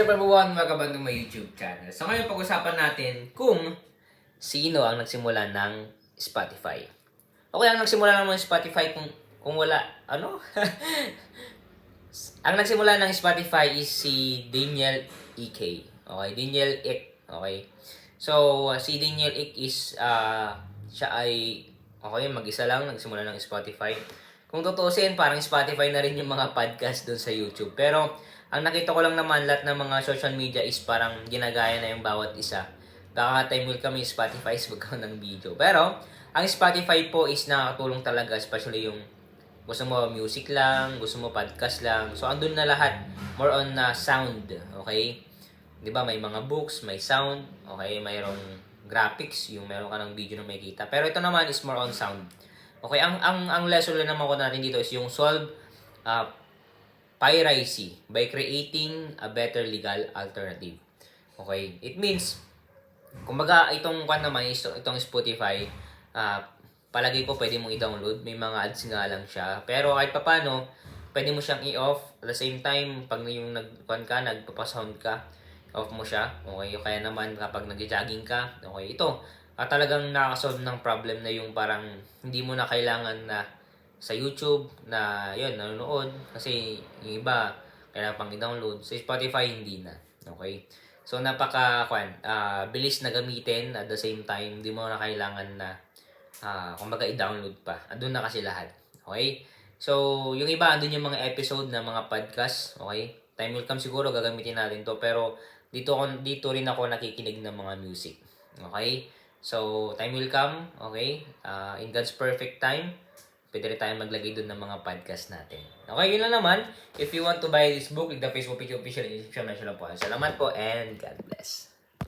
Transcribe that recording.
Everyone, welcome to my YouTube channel. So ngayon pag-usapan natin kung sino ang nagsimula ng Spotify. Okay, ang nagsimula ng Spotify kung wala, ano? Ang nagsimula ng Spotify is si Daniel Ek. Okay, Daniel Ek. Okay. So, si Daniel Ek is, siya ay, okay, mag-isa lang, nagsimula ng Spotify. Kung tutusin, parang Spotify na rin yung mga podcast doon sa YouTube. Pero, ang nakita ko lang naman, lahat ng mga social media is parang ginagaya na yung bawat isa. Kaka-time will kami Spotify is magkaroon ng video. Pero, ang Spotify po is nakakatulong talaga, especially yung gusto mo music lang, gusto mo podcast lang. So, andun na lahat. More on na sound, okay? 'Di ba may mga books, may sound, okay? Mayroong graphics, yung meron ka ng video na makikita. Pero ito naman is more on sound. Okay, ang lesson lang naman ko natin dito is yung solve uh, piracy by creating a better legal alternative. Okay? It means, kumbaga, itong kwan naman, itong Spotify, palagi ko pwede mong i-download. May mga ads nga lang siya. Pero kahit papano, pwede mo siyang i-off. At the same time, pag yung nagkwan ka, nagpapasound ka, off mo siya. Okay? O kaya naman kapag nag-jogging ka, okay, ito. Talagang nakasolve ng problem na yung parang hindi mo na kailangan na sa YouTube na yun, nanonood. Kasi yung iba, kailangan pang i-download. Sa Spotify, hindi na. Okay? So, bilis na gamitin at the same time, hindi mo na kailangan na kumbaga i-download pa. Andun na kasi lahat. Okay? So, yung iba, andun yung mga episode na mga podcast. Okay? Time will come siguro, gagamitin natin to. Pero, dito rin ako nakikinig ng mga music. Okay? So, time will come. Okay? In God's perfect time, pwede rin tayo maglagay doon ng mga podcast natin. Okay, yun lang naman. If you want to buy this book, like the Facebook page official, description mention lang po. Salamat po and God bless.